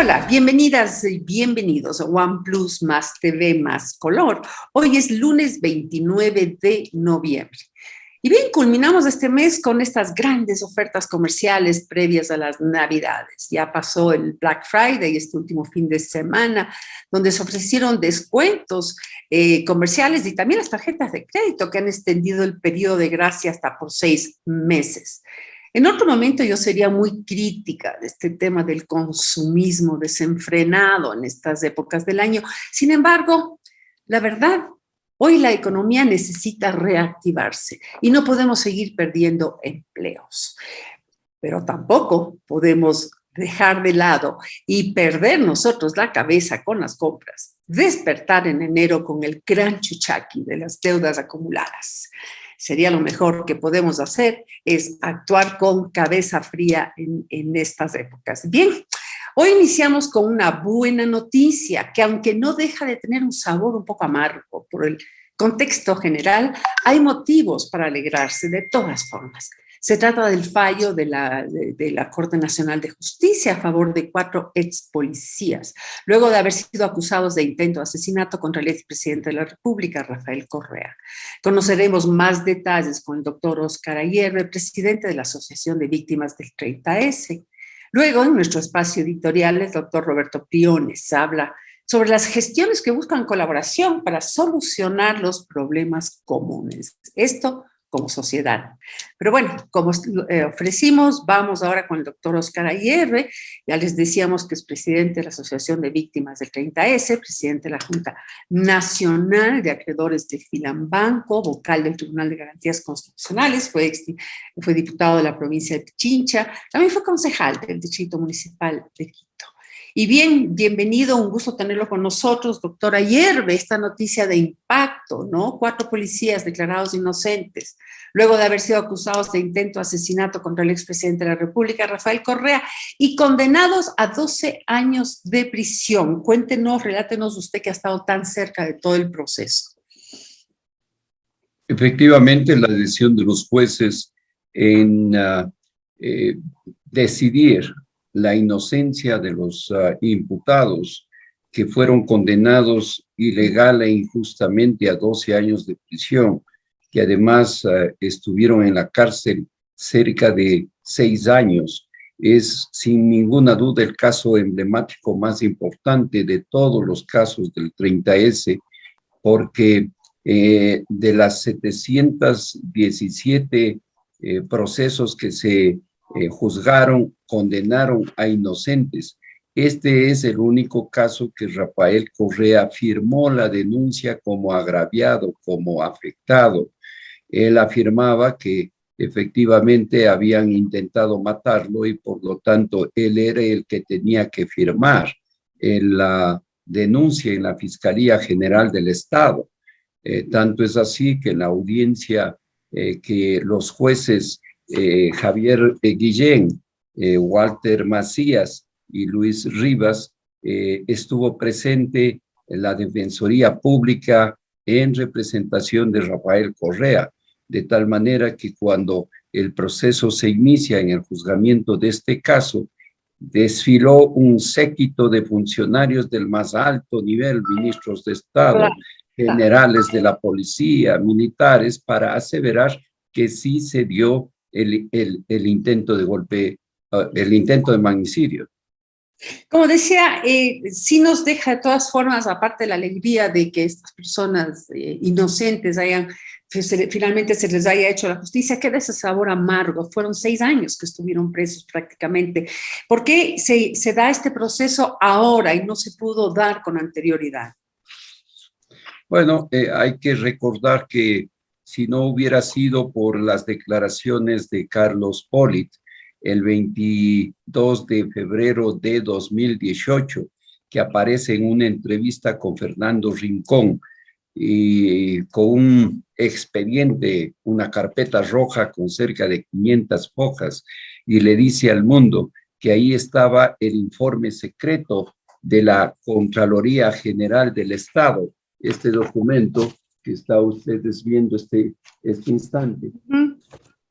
Hola, bienvenidas y bienvenidos a OnePlus más TV más color. Hoy es lunes 29 de noviembre. Y bien, culminamos este mes con estas grandes ofertas comerciales previas a las Navidades. Ya pasó el Black Friday, este último fin de semana, donde se ofrecieron descuentos comerciales y también las tarjetas de crédito que han extendido el periodo de gracia hasta por 6 meses. En otro momento yo sería muy crítica de este tema del consumismo desenfrenado en estas épocas del año. Sin embargo, la verdad, hoy la economía necesita reactivarse y no podemos seguir perdiendo empleos. Pero tampoco podemos dejar de lado y perder nosotros la cabeza con las compras. Despertar en enero con el gran chuchaqui de las deudas acumuladas. Sería lo mejor que podemos hacer es actuar con cabeza fría en estas épocas. Bien, hoy iniciamos con una buena noticia que aunque no deja de tener un sabor un poco amargo por el contexto general, hay motivos para alegrarse de todas formas. Se trata del fallo de la Corte Nacional de Justicia a favor de 4 ex policías, luego de haber sido acusados de intento de asesinato contra el expresidente de la República, Rafael Correa. Conoceremos más detalles con el doctor Oscar Ayerbe, presidente de la Asociación de Víctimas del 30S. Luego, en nuestro espacio editorial, el doctor Roberto Priones habla sobre las gestiones que buscan colaboración para solucionar los problemas comunes. Esto como sociedad. Pero bueno, como ofrecimos, vamos ahora con el doctor Oscar Ayerbe. Ya les decíamos que es presidente de la Asociación de Víctimas del 30S, presidente de la Junta Nacional de Acreedores de Filambanco, vocal del Tribunal de Garantías Constitucionales, fue diputado de la provincia de Pichincha, también fue concejal del Distrito Municipal de Quito. Y bien, bienvenido, un gusto tenerlo con nosotros, doctor Ayerbe, esta noticia de impacto, ¿no? 4 policías declarados inocentes, luego de haber sido acusados de intento de asesinato contra el expresidente de la República, Rafael Correa, y condenados a 12 años de prisión. Cuéntenos, relátenos usted que ha estado tan cerca de todo el proceso. Efectivamente, la decisión de los jueces en decidir la inocencia de los imputados que fueron condenados ilegal e injustamente a 12 años de prisión, que además estuvieron en la cárcel cerca de 6 años, es sin ninguna duda el caso emblemático más importante de todos los casos del 30S, porque de las 717 procesos que se juzgaron, condenaron a inocentes. Este es el único caso que Rafael Correa firmó la denuncia como agraviado, como afectado. Él afirmaba que efectivamente habían intentado matarlo y por lo tanto él era el que tenía que firmar la denuncia en la Fiscalía General del Estado. Tanto es así que en la audiencia que los jueces Javier Guillén, Walter Macías y Luis Rivas estuvo presente en la Defensoría Pública en representación de Rafael Correa, de tal manera que cuando el proceso se inicia en el juzgamiento de este caso, desfiló un séquito de funcionarios del más alto nivel, ministros de Estado, generales de la policía, militares, para aseverar que sí se dio el intento de golpe, el intento de magnicidio. Como decía, sí nos deja de todas formas, aparte de la alegría de que estas personas inocentes finalmente se les haya hecho la justicia, queda ese sabor amargo. Fueron 6 años que estuvieron presos prácticamente. ¿Por qué se da este proceso ahora y no se pudo dar con anterioridad? Bueno, hay que recordar que si no hubiera sido por las declaraciones de Carlos Polit, el 22 de febrero de 2018, que aparece en una entrevista con Fernando Rincón y con un expediente, una carpeta roja con cerca de 500 hojas, y le dice al mundo que ahí estaba el informe secreto de la Contraloría General del Estado, este documento que está ustedes viendo este instante.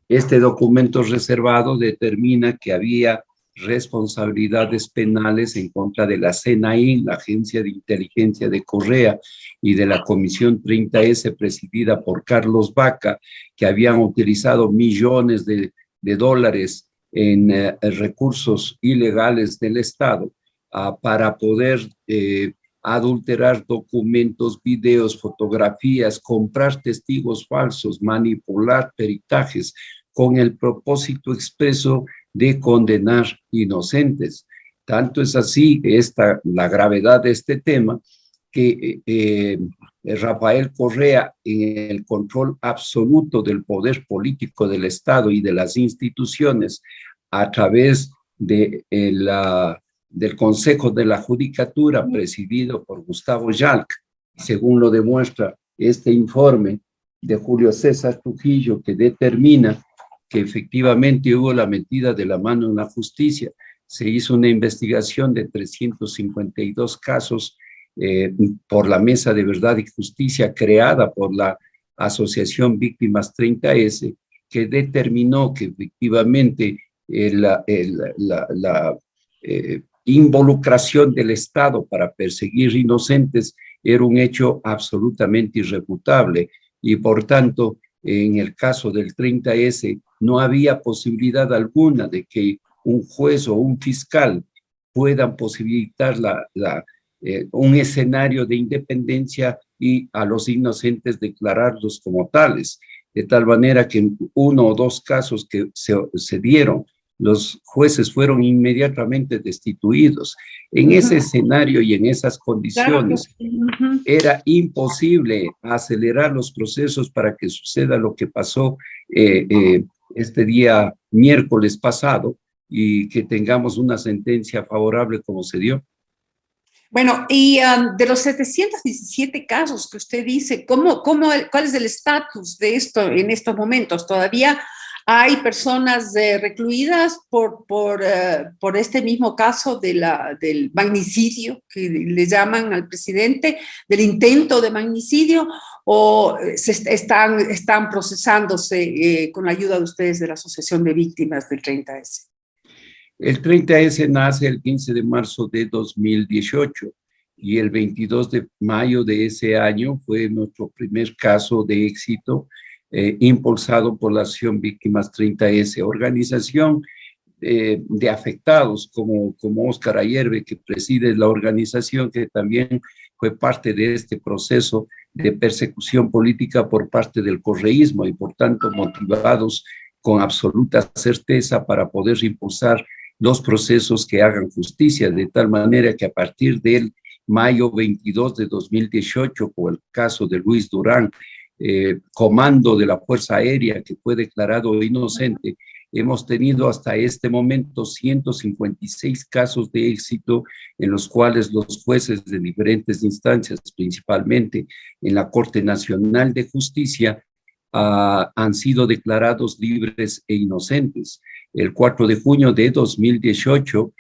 Este documento reservado determina que había responsabilidades penales en contra de la CNI, la Agencia de Inteligencia de Correa, y de la Comisión 30S presidida por Carlos Vaca, que habían utilizado millones de dólares en recursos ilegales del Estado para poder adulterar documentos, videos, fotografías, comprar testigos falsos, manipular peritajes con el propósito expreso de condenar inocentes. Tanto es así la gravedad de este tema que Rafael Correa, en el control absoluto del poder político del Estado y de las instituciones, a través del Consejo de la Judicatura, presidido por Gustavo Yalc, según lo demuestra este informe de Julio César Trujillo, que determina que efectivamente hubo la metida de la mano en la justicia. Se hizo una investigación de 352 casos por la Mesa de Verdad y Justicia creada por la Asociación Víctimas 30S, que determinó que efectivamente la involucración del Estado para perseguir inocentes era un hecho absolutamente irrefutable y por tanto en el caso del 30S no había posibilidad alguna de que un juez o un fiscal puedan posibilitar un escenario de independencia y a los inocentes declararlos como tales, de tal manera que en uno o dos casos que se dieron, los jueces fueron inmediatamente destituidos. En ese escenario y en esas condiciones, era imposible acelerar los procesos para que suceda lo que pasó este día miércoles pasado y que tengamos una sentencia favorable como se dio. Bueno, y de los 717 casos que usted dice, ¿cuál es el estatus de esto en estos momentos? ¿Todavía hay personas recluidas por este mismo caso del magnicidio, que le llaman al presidente, del intento de magnicidio, o están procesándose con la ayuda de ustedes de la Asociación de Víctimas del 30S? El 30S nace el 15 de marzo de 2018 y el 22 de mayo de ese año fue nuestro primer caso de éxito impulsado por la Asociación Víctimas 30S, organización de afectados como Óscar Ayerbe, que preside la organización, que también fue parte de este proceso de persecución política por parte del correísmo y por tanto motivados con absoluta certeza para poder impulsar los procesos que hagan justicia, de tal manera que a partir del mayo 22 de 2018, con el caso de Luis Durán, comando de la Fuerza Aérea, que fue declarado inocente, hemos tenido hasta este momento 156 casos de éxito en los cuales los jueces de diferentes instancias, principalmente en la Corte Nacional de Justicia, han sido declarados libres e inocentes. El 4 de junio de 2018,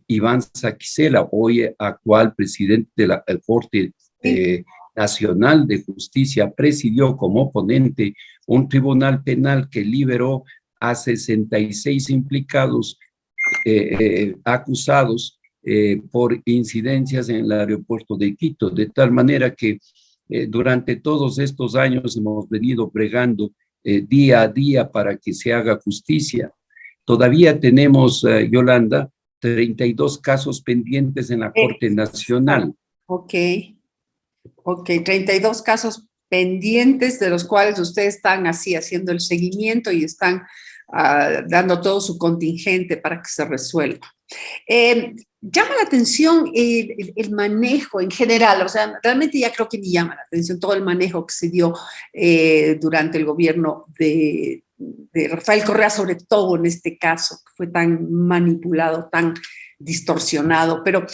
Iván Saquicela, hoy actual presidente de la Corte Nacional de Justicia, presidió como ponente un tribunal penal que liberó a 66 implicados acusados por incidencias en el aeropuerto de Quito, de tal manera que durante todos estos años hemos venido bregando día a día para que se haga justicia. Todavía tenemos, Yolanda, 32 casos pendientes en la Corte Nacional. Ok, 32 casos pendientes de los cuales ustedes están así haciendo el seguimiento y están dando todo su contingente para que se resuelva. Llama la atención el manejo en general, o sea, realmente ya creo que ni llama la atención todo el manejo que se dio durante el gobierno de Rafael Correa, sobre todo en este caso, que fue tan manipulado, tan distorsionado, pero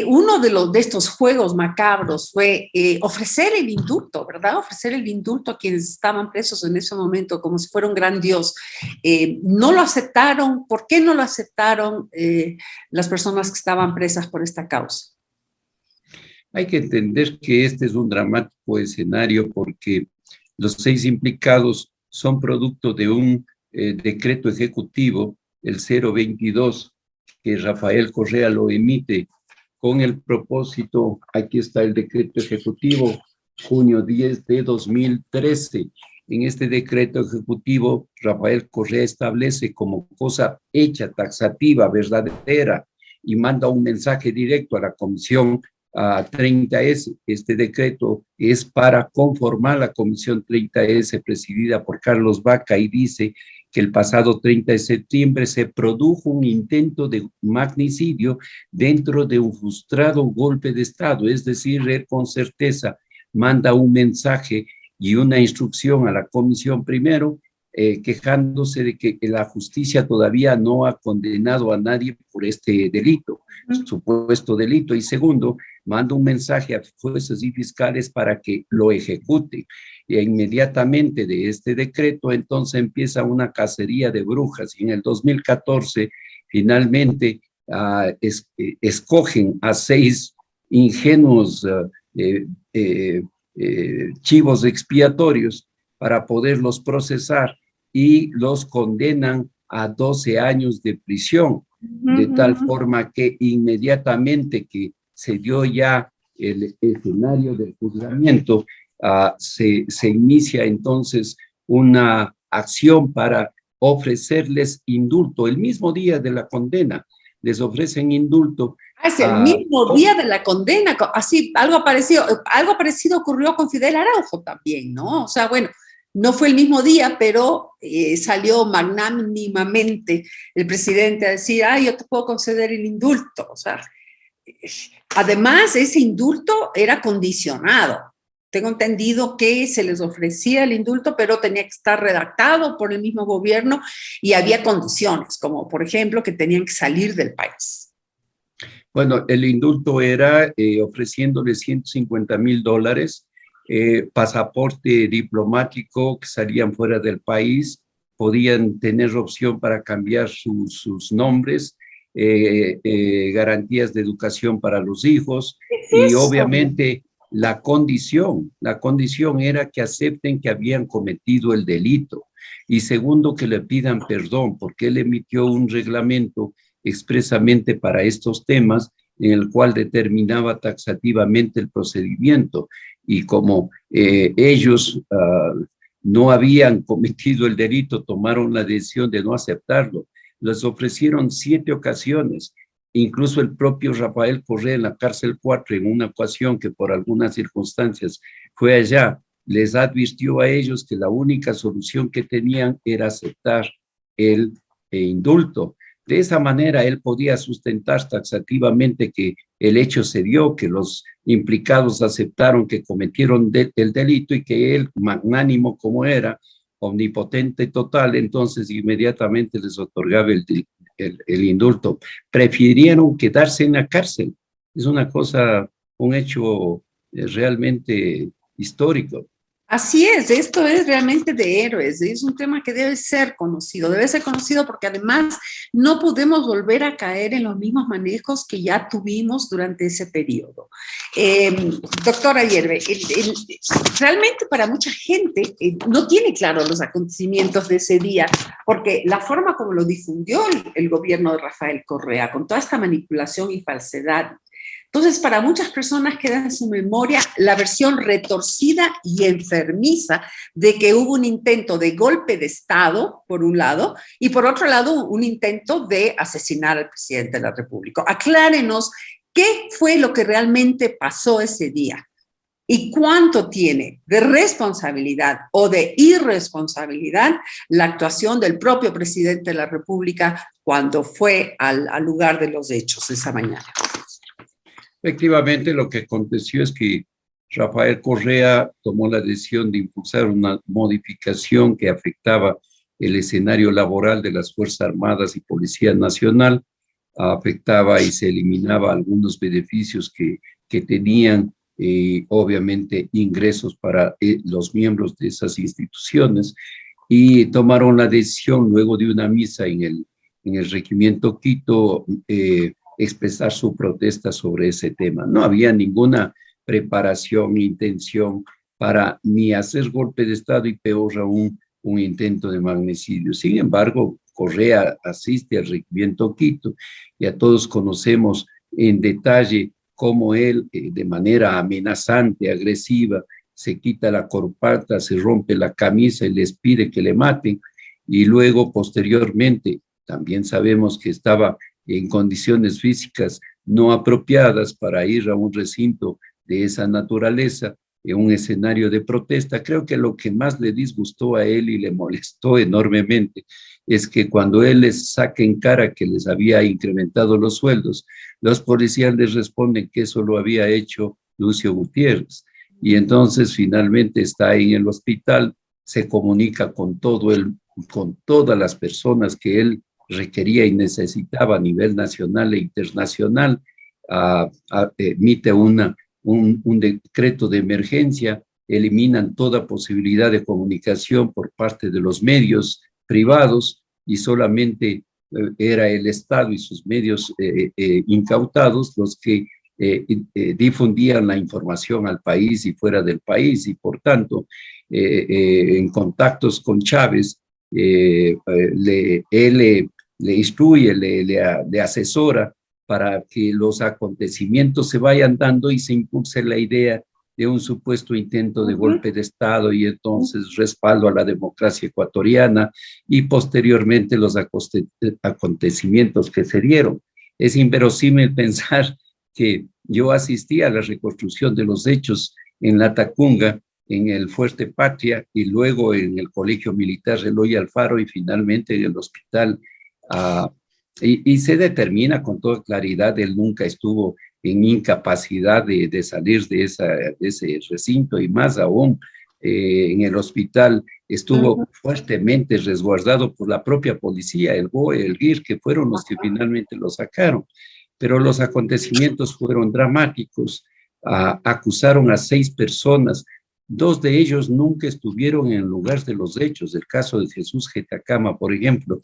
uno de estos juegos macabros fue ofrecer el indulto, ¿verdad? Ofrecer el indulto a quienes estaban presos en ese momento como si fuera un gran dios. No lo aceptaron. ¿Por qué no lo aceptaron las personas que estaban presas por esta causa? Hay que entender que este es un dramático escenario porque los 6 implicados son producto de un decreto ejecutivo, el 022, que Rafael Correa lo emite con el propósito, aquí está el decreto ejecutivo, junio 10 de 2013. En este decreto ejecutivo, Rafael Correa establece como cosa hecha, taxativa, verdadera, y manda un mensaje directo a la Comisión 30S. Este decreto es para conformar la Comisión 30S presidida por Carlos Vaca y dice que el pasado 30 de septiembre se produjo un intento de magnicidio dentro de un frustrado golpe de Estado, es decir, él con certeza manda un mensaje y una instrucción a la comisión primero, quejándose de que la justicia todavía no ha condenado a nadie por este delito, supuesto delito, y segundo, manda un mensaje a jueces y fiscales para que lo ejecuten. E inmediatamente de este decreto, entonces empieza una cacería de brujas, y en el 2014 finalmente escogen a 6 ingenuos chivos expiatorios para poderlos procesar y los condenan a 12 años de prisión, de tal forma que inmediatamente que se dio ya el escenario del juzgamiento, se inicia entonces una acción para ofrecerles indulto. El mismo día de la condena les ofrecen indulto. Es el mismo día de la condena, así, algo parecido ocurrió con Fidel Araujo también, ¿no? O sea, bueno, no fue el mismo día, pero salió magnánimamente el presidente a decir, yo te puedo conceder el indulto. O sea, además, ese indulto era condicionado. Tengo entendido que se les ofrecía el indulto, pero tenía que estar redactado por el mismo gobierno y había condiciones, como por ejemplo que tenían que salir del país. Bueno, el indulto era ofreciéndole $150,000, pasaporte diplomático, que salían fuera del país, podían tener opción para cambiar sus nombres, garantías de educación para los hijos, y obviamente la condición era que acepten que habían cometido el delito, y segundo, que le pidan perdón, porque él emitió un reglamento expresamente para estos temas, en el cual determinaba taxativamente el procedimiento, y como ellos no habían cometido el delito, tomaron la decisión de no aceptarlo. Les ofrecieron 7 ocasiones, incluso el propio Rafael Correa en la cárcel 4, en una ocasión que por algunas circunstancias fue allá, les advirtió a ellos que la única solución que tenían era aceptar el indulto. De esa manera él podía sustentar taxativamente que el hecho se dio, que los implicados aceptaron que cometieron el delito, y que él, magnánimo como era, omnipotente total, entonces inmediatamente les otorgaba el indulto. Prefirieron quedarse en la cárcel. Es una cosa, un hecho realmente histórico. Así es, esto es realmente de héroes, es un tema que debe ser conocido porque además no podemos volver a caer en los mismos manejos que ya tuvimos durante ese periodo. Doctora Hierve, realmente para mucha gente no tiene claro los acontecimientos de ese día, porque la forma como lo difundió el gobierno de Rafael Correa, con toda esta manipulación y falsedad. Entonces, para muchas personas queda en su memoria la versión retorcida y enfermiza de que hubo un intento de golpe de Estado, por un lado, y por otro lado, un intento de asesinar al presidente de la República. Aclárenos qué fue lo que realmente pasó ese día y cuánto tiene de responsabilidad o de irresponsabilidad la actuación del propio presidente de la República cuando fue al lugar de los hechos esa mañana. Efectivamente, lo que aconteció es que Rafael Correa tomó la decisión de impulsar una modificación que afectaba el escenario laboral de las Fuerzas Armadas y Policía Nacional, afectaba y se eliminaba algunos beneficios que tenían, obviamente, ingresos para los miembros de esas instituciones, y tomaron la decisión luego de una misa en el Regimiento Quito, expresar su protesta sobre ese tema. No había ninguna preparación, intención ni hacer golpe de Estado, y peor aún, un intento de magnicidio. Sin embargo, Correa asiste al regimiento Quito, ya todos conocemos en detalle cómo él, de manera amenazante, agresiva, se quita la corbata, se rompe la camisa y les pide que le maten, y luego, posteriormente, también sabemos que estaba en condiciones físicas no apropiadas para ir a un recinto de esa naturaleza, en un escenario de protesta. Creo que lo que más le disgustó a él y le molestó enormemente es que cuando él les saca en cara que les había incrementado los sueldos, los policías les responden que eso lo había hecho Lucio Gutiérrez. Y entonces finalmente está en el hospital, se comunica con con todas las personas que él requería y necesitaba a nivel nacional e internacional, emite un decreto de emergencia, eliminan toda posibilidad de comunicación por parte de los medios privados y solamente era el Estado y sus medios incautados los que difundían la información al país y fuera del país, y por tanto, en contactos con Chávez, él le instruye, le asesora para que los acontecimientos se vayan dando y se impulse la idea de un supuesto intento de golpe de Estado y entonces respaldo a la democracia ecuatoriana y posteriormente los acontecimientos que se dieron. Es inverosímil pensar que yo asistí a la reconstrucción de los hechos en La Tacunga, en el Fuerte Patria y luego en el Colegio Militar Eloy Alfaro y finalmente en el hospital. Y se determina con toda claridad, él nunca estuvo en incapacidad de salir de ese recinto y más aún en el hospital estuvo fuertemente resguardado por la propia policía, el BOE, el GIR, que fueron los que finalmente lo sacaron. Pero los acontecimientos fueron dramáticos, acusaron a 6 personas, 2 de ellos nunca estuvieron en el lugar de los hechos. El caso de Jesús Getacama, por ejemplo,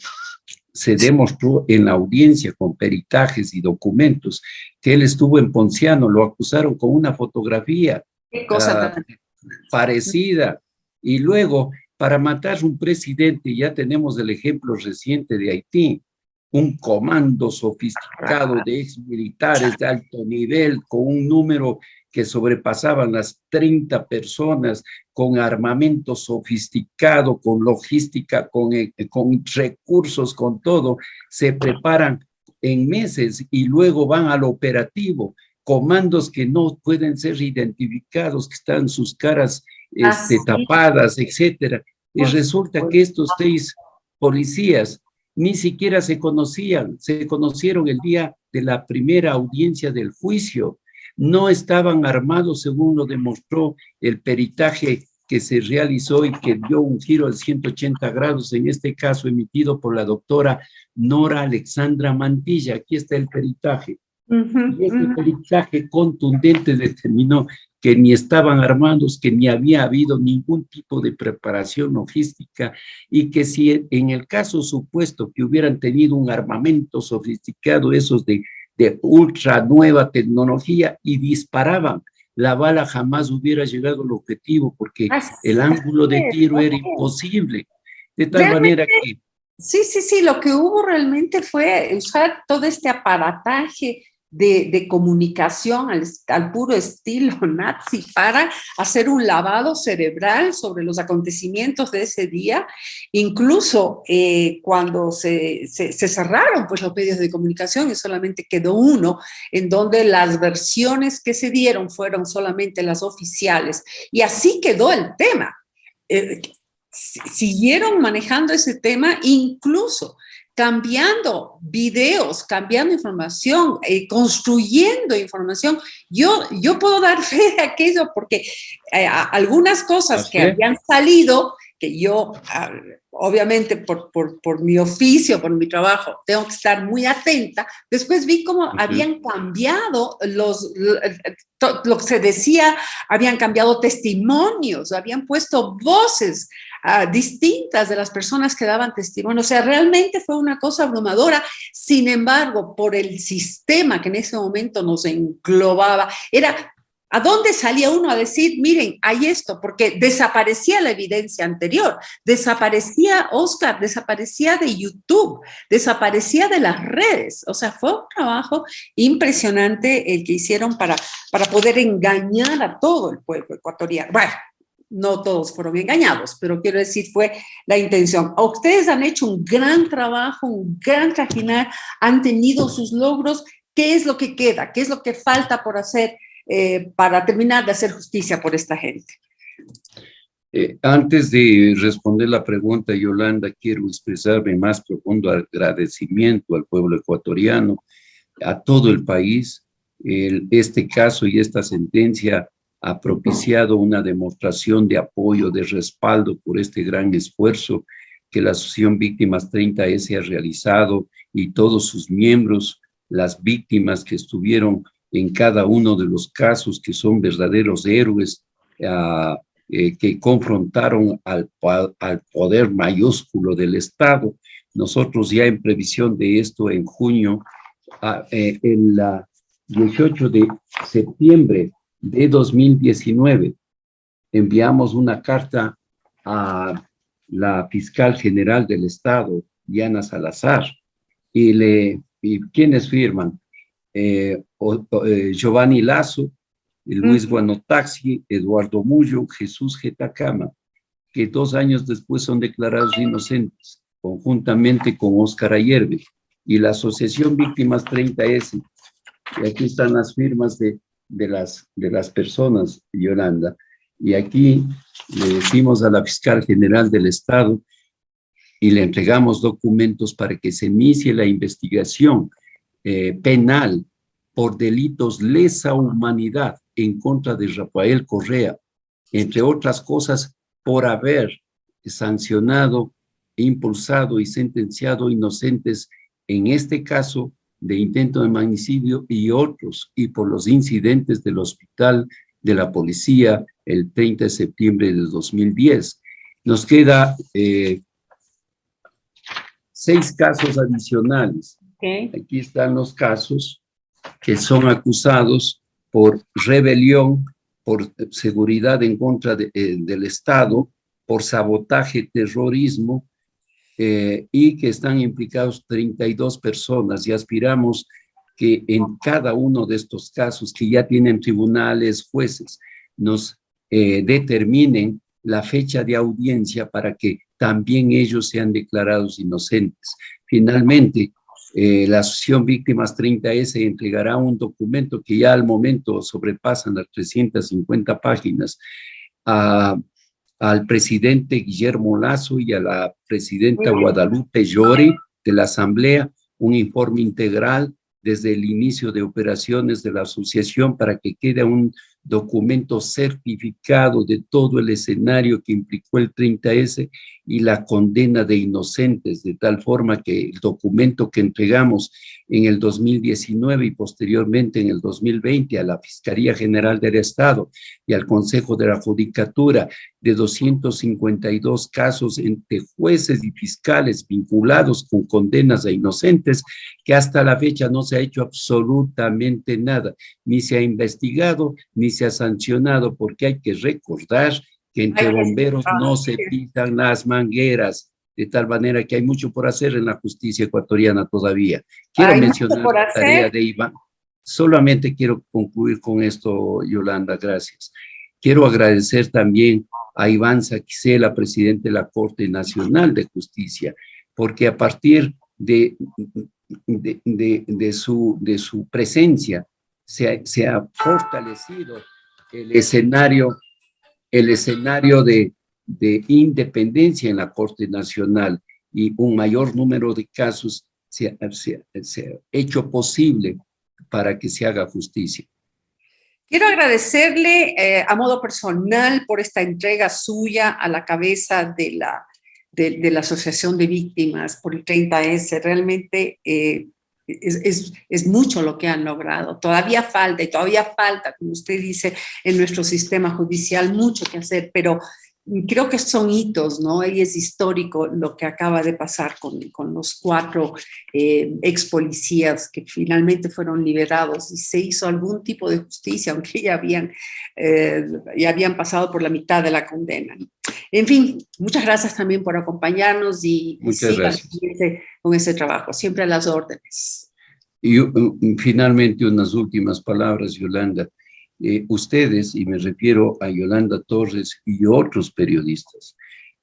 se demostró en la audiencia con peritajes y documentos que él estuvo en Ponciano, lo acusaron con una fotografía Qué cosa tan... parecida, y luego para matar un presidente, ya tenemos el ejemplo reciente de Haití, un comando sofisticado de exmilitares de alto nivel con un número que sobrepasaban las 30 personas, con armamento sofisticado, con logística, con recursos, con todo, se preparan en meses y luego van al operativo, comandos que no pueden ser identificados, que están sus caras tapadas, etcétera. Y resulta que estos 6 policías ni siquiera se conocían, se conocieron el día de la primera audiencia del juicio, no estaban armados según lo demostró el peritaje que se realizó y que dio un giro de 180 grados, en este caso emitido por la doctora Nora Alexandra Mantilla. Aquí está el peritaje. Y este peritaje contundente determinó que ni estaban armados, que ni había habido ningún tipo de preparación logística y que si en el caso supuesto que hubieran tenido un armamento sofisticado, esos de ultra nueva tecnología, y disparaban, la bala jamás hubiera llegado al objetivo porque el ángulo de tiro era imposible. De tal manera que... Sí, lo que hubo realmente fue usar todo este aparataje de comunicación al puro estilo nazi para hacer un lavado cerebral sobre los acontecimientos de ese día. Incluso cuando se cerraron pues, los medios de comunicación y solamente quedó uno, en donde las versiones que se dieron fueron solamente las oficiales. Y así quedó el tema. Siguieron manejando ese tema, incluso cambiando videos, cambiando información, construyendo información. Yo puedo dar fe de aquello porque algunas cosas que habían salido, que yo, obviamente, por mi oficio, por mi trabajo, tengo que estar muy atenta. Después vi cómo habían cambiado lo que se decía, habían cambiado testimonios, habían puesto voces distintas de las personas que daban testimonio. O sea, realmente fue una cosa abrumadora. Sin embargo, por el sistema que en ese momento nos englobaba, era ¿A dónde salía uno a decir, miren, hay esto? Porque desaparecía la evidencia anterior, desaparecía Oscar, desaparecía de YouTube, desaparecía de las redes. O sea, fue un trabajo impresionante el que hicieron para poder engañar a todo el pueblo ecuatoriano. Bueno, no todos fueron engañados, pero quiero decir, fue la intención. Ustedes han hecho un gran trabajo, un gran trajinar, han tenido sus logros. ¿Qué es lo que queda? ¿Qué es lo que falta por hacer para terminar de hacer justicia por esta gente? Antes de responder la pregunta, Yolanda, quiero expresar mi más profundo agradecimiento al pueblo ecuatoriano, a todo el país. Este caso y esta sentencia ha propiciado una demostración de apoyo, de respaldo por este gran esfuerzo que la Asociación Víctimas 30S ha realizado y todos sus miembros, las víctimas que estuvieron en cada uno de los casos, que son verdaderos héroes, que confrontaron al poder mayúsculo del Estado. Nosotros ya en previsión de esto, en junio, el 18 de septiembre de 2019, enviamos una carta a la fiscal general del Estado, Diana Salazar, y ¿quiénes firman? Giovanni Lazo, Luis Guanotaxi, Eduardo Mullo, Jesús Getacama, que 2 años después son declarados inocentes, conjuntamente con Óscar Ayerbe, y la Asociación Víctimas 30S. Y aquí están las firmas de las personas, Yolanda. Y aquí le decimos a la fiscal general del Estado y le entregamos documentos para que se inicie la investigación penal por delitos lesa humanidad en contra de Rafael Correa, entre otras cosas, por haber sancionado, impulsado y sentenciado inocentes, en este caso de intento de magnicidio y otros, y por los incidentes del hospital de la policía el 30 de septiembre de 2010. Nos queda 6 casos adicionales. Okay. Aquí están los casos que son acusados por rebelión, por seguridad en contra del Estado, por sabotaje, terrorismo, y que están implicados 32 personas, y aspiramos que en cada uno de estos casos que ya tienen tribunales, jueces, nos determinen la fecha de audiencia para que también ellos sean declarados inocentes. Finalmente, la Asociación Víctimas 30S entregará un documento que ya al momento sobrepasan las 350 páginas al presidente Guillermo Lazo y a la presidenta Guadalupe Llori de la Asamblea, un informe integral desde el inicio de operaciones de la asociación para que quede un documento certificado de todo el escenario que implicó el 30S y la condena de inocentes, de tal forma que el documento que entregamos en el 2019 y posteriormente en el 2020 a la Fiscalía General del Estado y al Consejo de la Judicatura de 252 casos entre jueces y fiscales vinculados con condenas a inocentes, que hasta la fecha no se ha hecho absolutamente nada, ni se ha investigado, ni se ha sancionado, porque hay que recordar que entre bomberos no se pisan las mangueras, de tal manera que hay mucho por hacer en la justicia ecuatoriana todavía. Quiero mencionar la tarea de Iván. Solamente quiero concluir con esto, Yolanda, gracias. Quiero agradecer también a Iván Saquicela, presidente de la Corte Nacional de Justicia, porque a partir de su presencia se ha fortalecido el escenario de independencia en la Corte Nacional, y un mayor número de casos se ha hecho posible para que se haga justicia. Quiero agradecerle a modo personal por esta entrega suya a la cabeza de la Asociación de Víctimas por el 30S. Realmente es mucho lo que han logrado. Todavía falta, como usted dice, en nuestro sistema judicial mucho que hacer, pero creo que son hitos, ¿no? Y es histórico lo que acaba de pasar con los 4 ex policías que finalmente fueron liberados y se hizo algún tipo de justicia, aunque ya habían pasado por la mitad de la condena, ¿no? En fin, muchas gracias también por acompañarnos y Muchas sigan gracias. con ese trabajo, siempre a las órdenes. Y finalmente unas últimas palabras, Yolanda. Ustedes, y me refiero a Yolanda Torres y otros periodistas,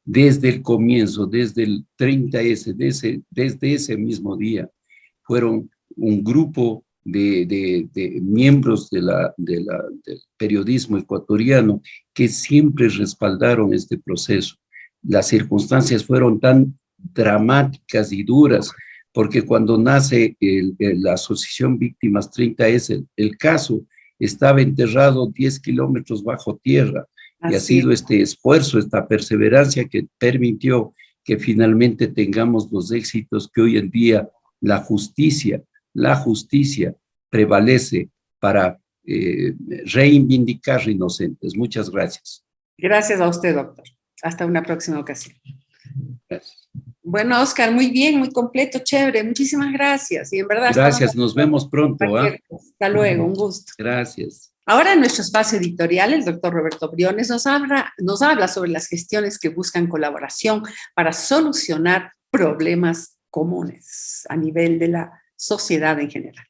desde el comienzo, desde el 30S, desde ese mismo día, fueron un grupo de miembros del periodismo ecuatoriano que siempre respaldaron este proceso. Las circunstancias fueron tan dramáticas y duras, porque cuando nace la Asociación Víctimas 30S, el caso estaba enterrado 10 kilómetros bajo tierra, y ha Así sido es. este esfuerzo, esta perseverancia que permitió que finalmente tengamos los éxitos que hoy en día la justicia prevalece para reivindicar inocentes. Muchas gracias. Gracias a usted, doctor. Hasta una próxima ocasión. Gracias. Bueno, Oscar, muy bien, muy completo, chévere. Muchísimas gracias. Y en verdad estamos Gracias, nos vemos pronto. ¿Ah? hasta luego, un gusto. Gracias. Ahora en nuestro espacio editorial, el doctor Roberto Briones nos habla sobre las gestiones que buscan colaboración para solucionar problemas comunes a nivel de la sociedad en general.